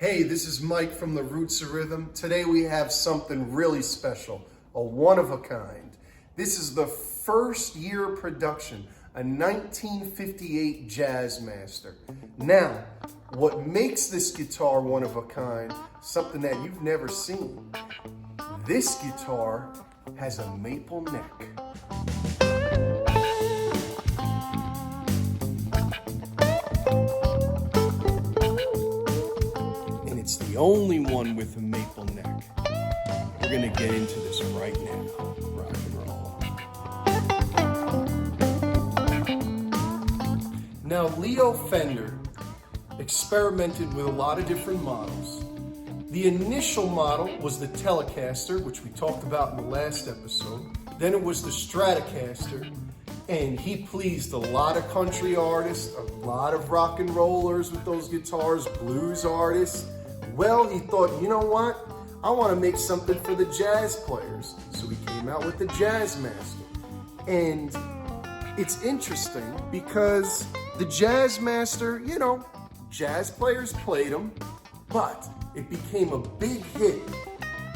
Hey, this is Mike from the Roots of Rhythm. Today we have something really special, a one-of-a-kind. This is the first year production, a 1958 Jazzmaster. Now, what makes this guitar one-of-a-kind, something that you've never seen, this guitar has a maple neck. It's the only one with a maple neck. We're gonna get into this right now. Rock and roll. Now, Leo Fender experimented with a lot of different models. The initial model was the Telecaster, which we talked about in the last episode. Then it was the Stratocaster, and he pleased a lot of country artists, a lot of rock and rollers with those guitars, blues artists. Well, he thought, you know what? I want to make something for the jazz players. So he came out with the Jazzmaster. And it's interesting because the Jazzmaster, you know, jazz players played them, but it became a big hit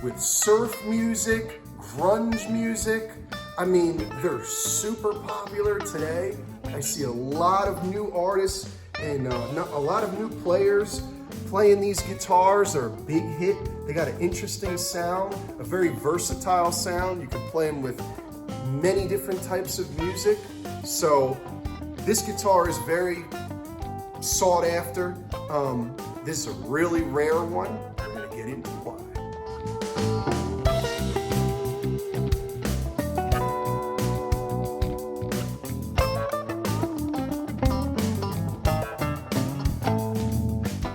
with surf music, grunge music. I mean, they're super popular today. I see a lot of new artists and a lot of new players playing these guitars. They're a big hit. They got an interesting sound, a very versatile sound. You can play them with many different types of music. So this guitar is very sought after. This is a really rare one. We're gonna get into why.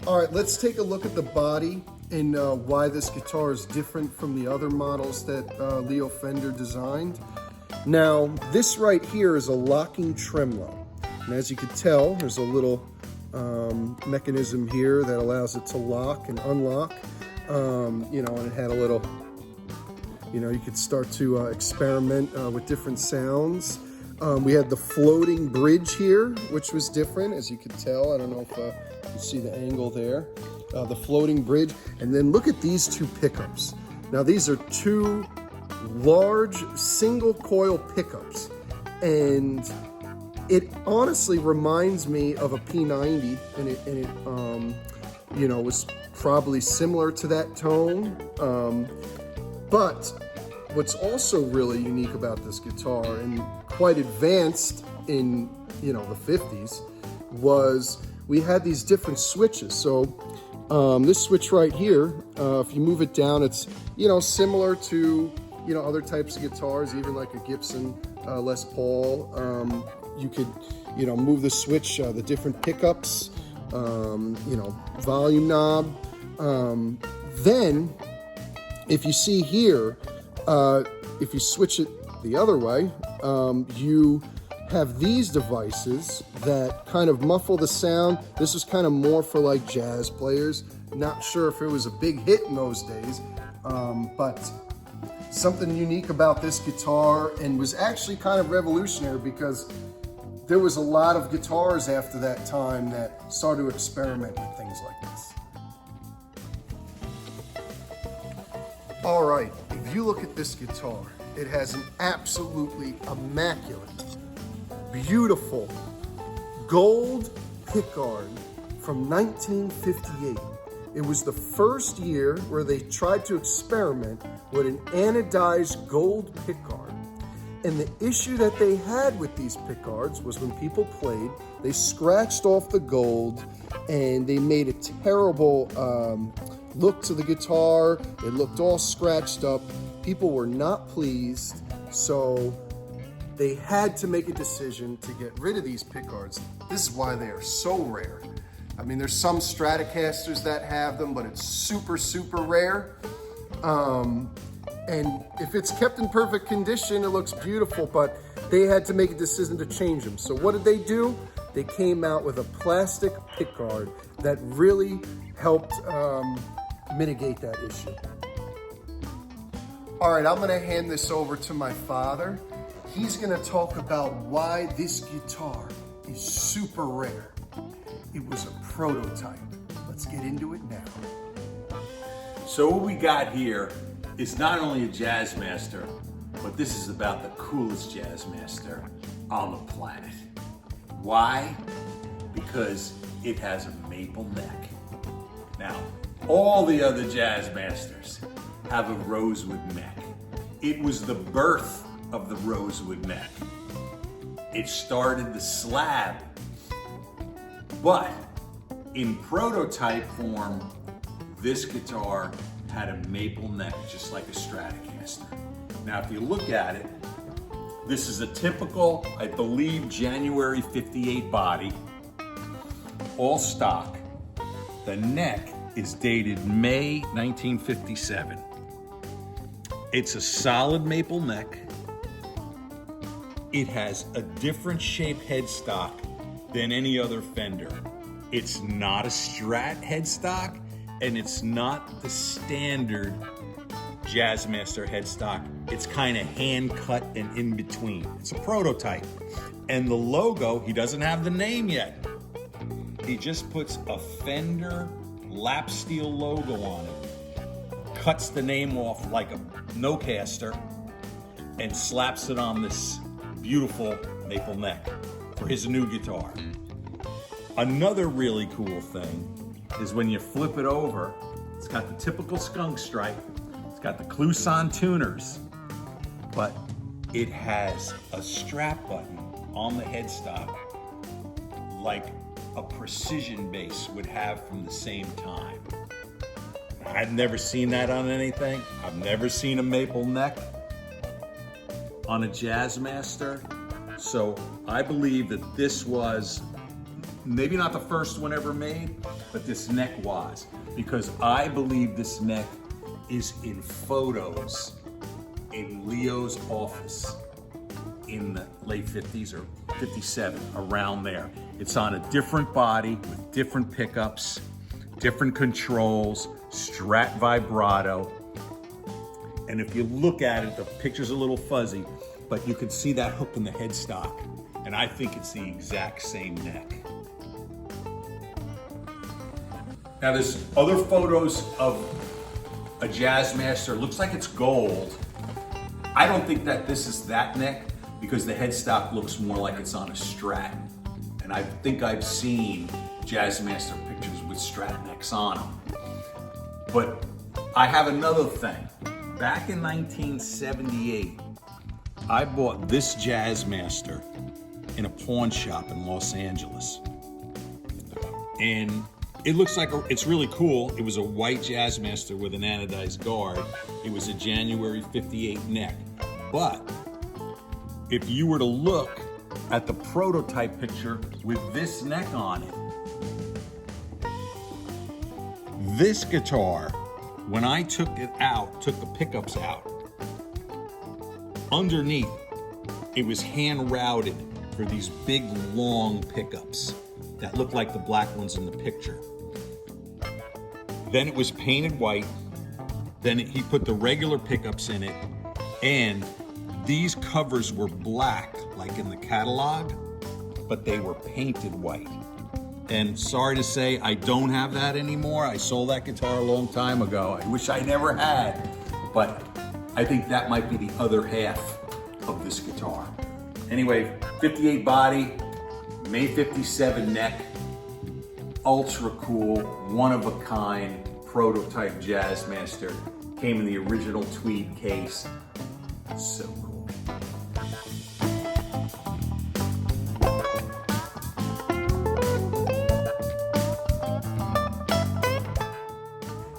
All right, let's take a look at the body and why this guitar is different from the other models that Leo Fender designed. Now, this right here is a locking tremolo. And as you can tell, there's a little mechanism here that allows it to lock and unlock. You know, and it had a little, you know, you could start to experiment with different sounds. We had the floating bridge here, which was different, as you could tell. I don't know if you see the angle there. The floating bridge. And then look at these two pickups. Now, these are two large single coil pickups. And it honestly reminds me of a P90. And it you know, was probably similar to that tone. But what's also really unique about this guitar, and quite advanced in, you know, the 50s, was we had these different switches. So this switch right here, if you move it down, it's, you know, similar to, you know, other types of guitars, even like a Gibson Les Paul. You could, you know, move the switch, the different pickups, you know, volume knob. Then, if you see here, if you switch it the other way, you have these devices that kind of muffle the sound. This is kind of more for like jazz players. Not sure if it was a big hit in those days, but something unique about this guitar, and was actually kind of revolutionary because there was a lot of guitars after that time that started to experiment with things like this. All right, if you look at this guitar, it has an absolutely immaculate, beautiful gold pickguard from 1958. It was the first year where they tried to experiment with an anodized gold pickguard. And the issue that they had with these pickguards was when people played, they scratched off the gold and they made a terrible look to the guitar. It looked all scratched up. People were not pleased, so they had to make a decision to get rid of these pickguards. This is why they are so rare. I mean, there's some Stratocasters that have them, but it's super, super rare. And if it's kept in perfect condition, it looks beautiful, but they had to make a decision to change them. So what did they do? They came out with a plastic pickguard that really helped mitigate that issue. All right, I'm gonna hand this over to my father. He's gonna talk about why this guitar is super rare. It was a prototype. Let's get into it now. So what we got here is not only a Jazzmaster, but this is about the coolest Jazzmaster on the planet. Why? Because it has a maple neck. Now, all the other Jazzmasters have a rosewood neck. It was the birth of the rosewood neck. It started the slab, but in prototype form, this guitar had a maple neck, just like a Stratocaster. Now, if you look at it, this is a typical, I believe, January 58 body, all stock. The neck is dated May 1957. It's a solid maple neck. It has a different shaped headstock than any other Fender. It's not a Strat headstock, and it's not the standard Jazzmaster headstock. It's kind of hand cut and in between. It's a prototype. And the logo, he doesn't have the name yet. He just puts a Fender lap steel logo on it, cuts the name off like a no-caster, and slaps it on this beautiful maple neck for his new guitar. Another really cool thing is when you flip it over, it's got the typical skunk stripe, it's got the Kluson tuners, but it has a strap button on the headstock like a precision bass would have from the same time. I've never seen that on anything. I've never seen a maple neck on a Jazzmaster. So I believe that this was maybe not the first one ever made, but this neck was, because I believe this neck is in photos in Leo's office in the late 50s or 57, around there. It's on a different body with different pickups, different controls, Strat vibrato. And if you look at it, the picture's a little fuzzy, but you can see that hook in the headstock. And I think it's the exact same neck. Now there's other photos of a Jazzmaster. Looks like it's gold. I don't think that this is that neck because the headstock looks more like it's on a Strat. And I think I've seen Jazzmaster pictures with Strat necks on them. But I have another thing. Back in 1978, I bought this Jazzmaster in a pawn shop in Los Angeles. And it looks like it's really cool. It was a white Jazzmaster with an anodized guard. It was a January 58 neck. But if you were to look at the prototype picture with this neck on it, this guitar, when I took it out, took the pickups out, underneath, it was hand routed for these big, long pickups that looked like the black ones in the picture. Then it was painted white. Then he put the regular pickups in it, and these covers were black, like in the catalog, but they were painted white. And sorry to say, I don't have that anymore. I sold that guitar a long time ago. I wish I never had, but I think that might be the other half of this guitar. Anyway, 58 body, May 57 neck, ultra cool, one of a kind, prototype Jazzmaster. Came in the original tweed case. So cool.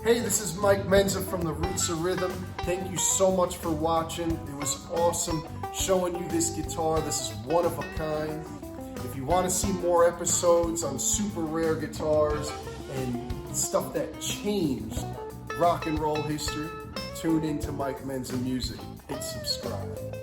Hey, this is Mike Menza from the Roots of Rhythm. Thank you so much for watching. It was awesome showing you this guitar. This is one of a kind. If you want to see more episodes on super rare guitars and stuff that changed rock and roll history, tune into Mike Menza Music. Hit subscribe.